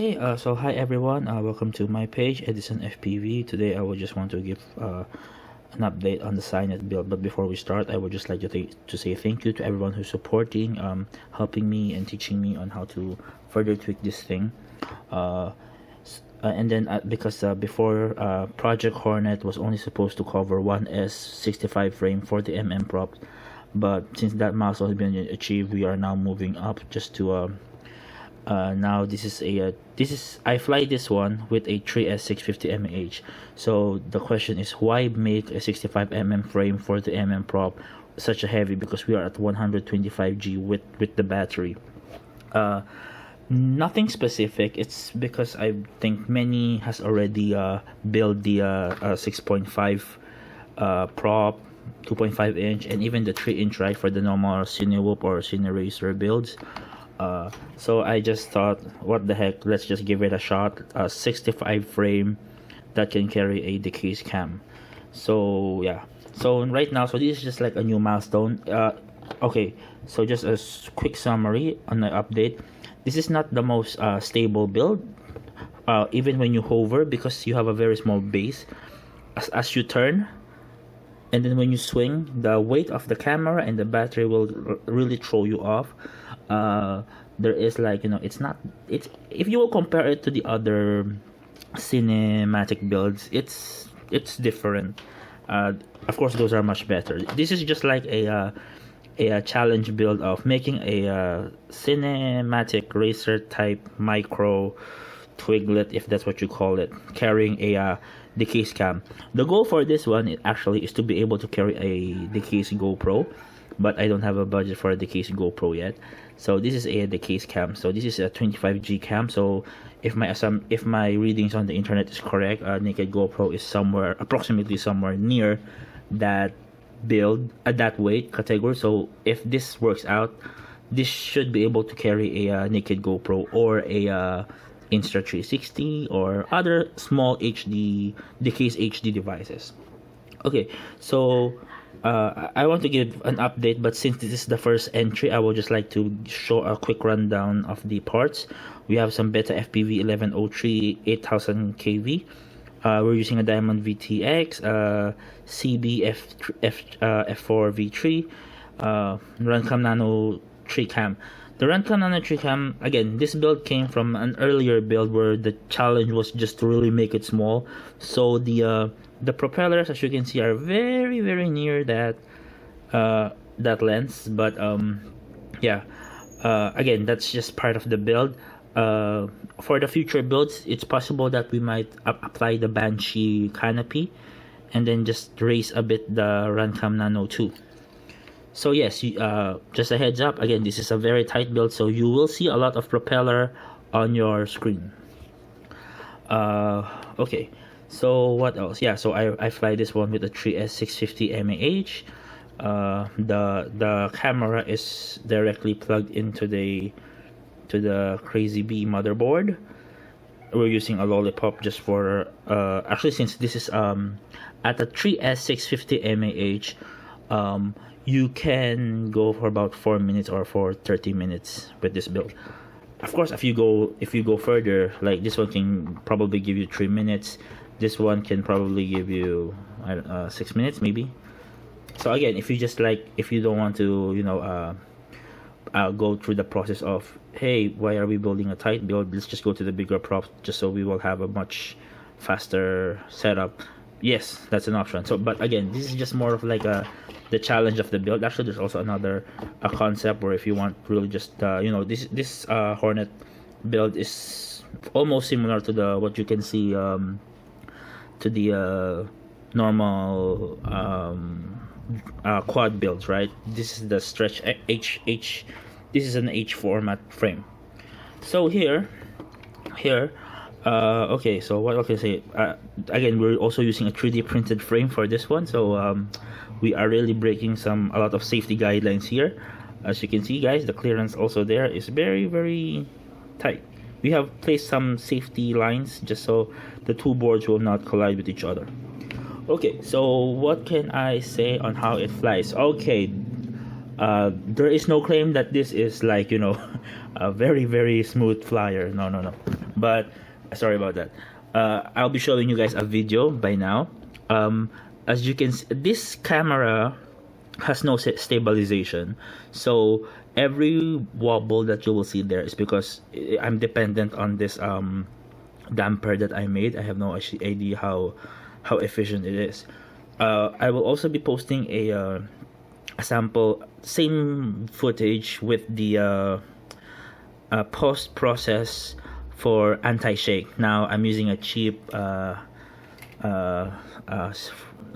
Okay, so hi everyone, welcome to my page, EdisonFPV. Today I would just want to give an update on the Cy'Net build, but before we start, I would just like to say thank you to everyone who's supporting, helping me and teaching me on how to further tweak this thing. And then because before Project Hornet was only supposed to cover one S65 frame for the prop, but since that milestone has been achieved, we are now moving up just to now this is I fly this one with a 3S650 mAh. So the question is, why make a 65 frame for the prop such a heavy, because we are at 125G with the battery. Nothing specific, it's because I think many has already built the 6.5 prop, 2.5 inch, and even the 3-inch, right, for the normal Cinewhoop or Cineracer builds. So I just thought, what the heck, let's just give it a shot. A 65 frame that can carry a decase cam. So yeah, so right now, so this is just like a new milestone. Okay, so just a quick summary on the update. This is not the most stable build, even when you hover, because you have a very small base. As you turn, and then when you swing, the weight of the camera and the battery will really throw you off. There is, like, it's if you will compare it to the other cinematic builds, it's different. Of course, those are much better. This is just like a challenge build of making a cinematic racer type micro twiglet, if that's what you call it, carrying a decase cam. The goal for this one actually is to be able to carry a decase GoPro, but I don't have a budget for a decase GoPro yet. So this is a decase cam. So this is a 25G cam. So if my readings on the internet is correct, naked GoPro is approximately somewhere near that build at that weight category. So if this works out, this should be able to carry a naked GoPro or a Insta360 or other small decase HD devices. Okay, so I want to give an update, but since this is the first entry, I would just like to show a quick rundown of the parts. We have some Beta FPV 1103 8000 kV. We're using a Diamond VTX, CB F4 V3, Runcam Nano 3 cam. The Runcam Nano 3 cam, again, this build came from an earlier build where the challenge was just to really make it small. So the propellers, as you can see, are very near that lens. But yeah, again, that's just part of the build. For the future builds, it's possible that we might apply the Banshee canopy and then just raise a bit the Runcam Nano 2. So yes, just a heads up, again, this is a very tight build, so you will see a lot of propeller on your screen. Okay, so what else? Yeah, so I fly this one with a 3S650 mAh. The camera is directly plugged into the Crazy Bee motherboard. We're using a Lollipop just for actually, since this is at a 3S650 mAh, you can go for about 4 minutes or for 30 minutes with this build. Of course, if you go further, like this one can probably give you 3 minutes. This one can probably give you 6 minutes maybe. So again, if you don't want to go through the process of, hey, why are we building a tight build, let's just go to the bigger prop just so we will have a much faster setup. Yes, that's an option. So, but again, this is just more of like the challenge of the build. Actually, there's also another concept where if you want really just this Hornet build is almost similar to what you can see to the normal quad builds, right? This is the stretch H. This is an H format frame. So here. Okay, so what I can say, again, we're also using a 3D printed frame for this one, so we are really breaking a lot of safety guidelines here. As you can see, guys, the clearance also there is very tight. We have placed some safety lines just so the two boards will not collide with each other. Okay, so what can I say on how it flies? Okay, there is no claim that this is like, a very smooth flyer. No. But sorry about that. I'll be showing you guys a video by now. As you can see, this camera has no stabilization, so every wobble that you will see there is because I'm dependent on this damper that I made. I have no idea how efficient it is. I will also be posting a sample, same footage with the post process for anti-shake. Now I'm using a cheap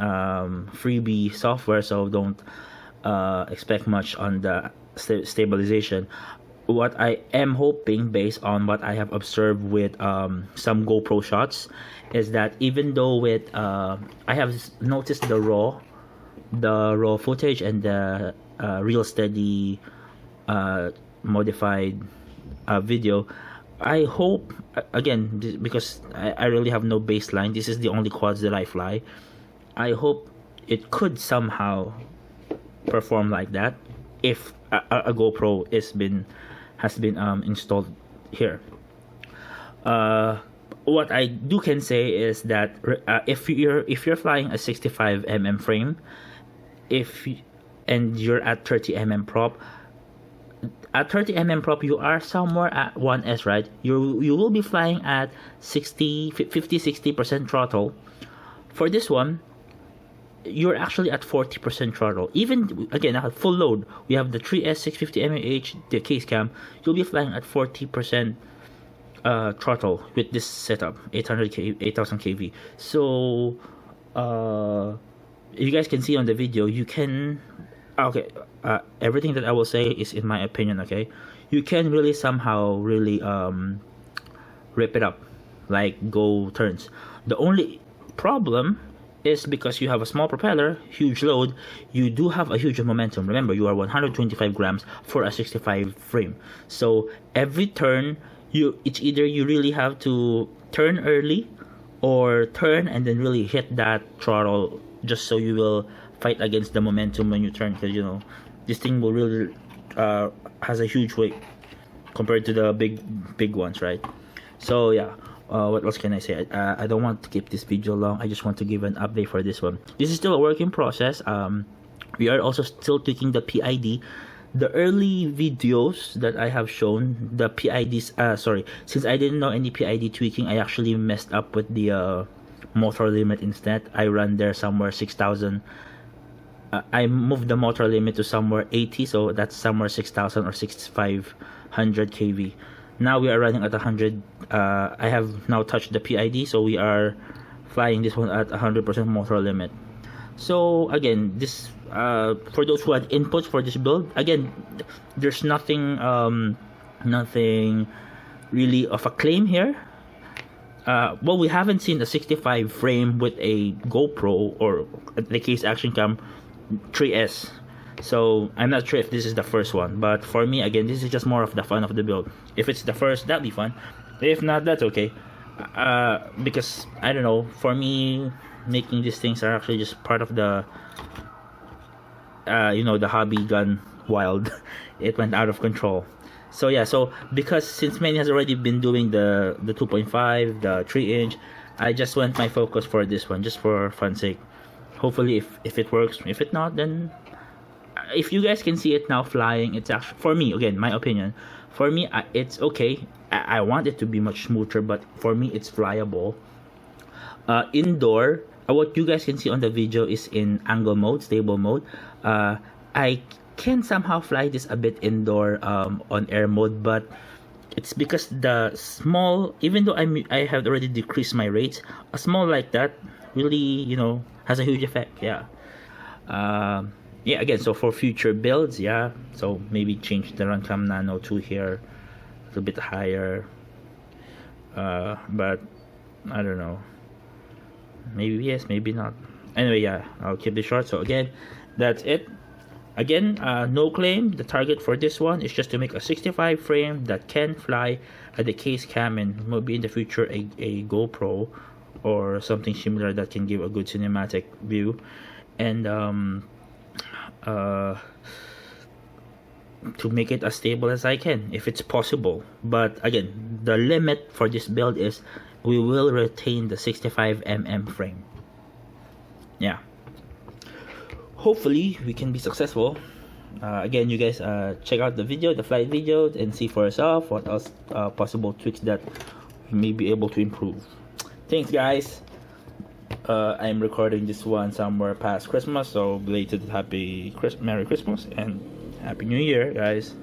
freebie software, so don't expect much on the stabilization. What I am hoping, based on what I have observed with some GoPro shots, is that even though with I have noticed the raw footage and the real steady modified video, I hope, again, because I really have no baseline, this is the only quads that I fly, I hope it could somehow perform like that if a GoPro has been installed here. What I can say is that if you're flying a 65 frame, and you're at 30 prop, at 30 prop you are somewhere at 1s, right? You will be flying at 50-60% throttle. For this one, you're actually at 40% throttle. Even again at full load, we have the 3S 650 mAh, the case cam, you'll be flying at 40% throttle with this setup, 8000 kV. So you guys can see on the video, you can everything that I will say is in my opinion, okay? You can really somehow really rip it up, like go turns. The only problem is because you have a small propeller, huge load, you do have a huge momentum. Remember, you are 125 grams for a 65 frame. So every turn, it's either you really have to turn early or turn and then really hit that throttle, just so you will fight against the momentum when you turn, because this thing will really has a huge weight compared to the big ones, right? So yeah. What else can I say? I don't want to keep this video long. I just want to give an update for this one. This is still a work in process. We are also still tweaking the PID. The early videos that I have shown, the PIDs, since I didn't know any PID tweaking, I actually messed up with the motor limit instead. I run there somewhere 6,000. I moved the motor limit to somewhere 80, so that's somewhere 6,000 or 6,500 kV. Now we are running at 100. I have now touched the PID, so we are flying this one at 100% motor limit. So again, this for those who had inputs for this build, again, there's nothing really of a claim here. Well, we haven't seen a 65 frame with a GoPro or the case action cam 3S. So I'm not sure if this is the first one, but for me, again, this is just more of the fun of the build. If it's the first, that'd be fun. If not, that's okay. Because I don't know, for me, making these things are actually just part of the the hobby gone wild. It went out of control. So yeah, so because since Manny has already been doing the 2.5, the 3-inch, I just went my focus for this one, just for fun's sake. Hopefully if it works. If it not, then if you guys can see it now flying, it's actually, for me, again, my opinion, for me, it's okay. I want it to be much smoother, but for me, it's flyable. Indoor, what you guys can see on the video is in angle mode, stable mode. I can somehow fly this a bit indoor on air mode, but it's because the small, even though I have already decreased my rates, a small like that really, has a huge effect. Yeah. Yeah, again, so for future builds, yeah, so maybe change the Runcam Nano 2 here a little bit higher, but I don't know, maybe yes, maybe not. Anyway, yeah, I'll keep this short. So again, that's it. Again, no claim. The target for this one is just to make a 65 frame that can fly at the case cam, and maybe in the future a GoPro or something similar that can give a good cinematic view. And to make it as stable as I can if it's possible. But again, the limit for this build is we will retain the 65mm frame. Yeah, hopefully we can be successful. Again, you guys check out the video, the flight video, and see for yourself what else possible tweaks that we may be able to improve. Thanks, guys. I'm recording this one somewhere past Christmas, so belated Merry Christmas and Happy New Year, guys.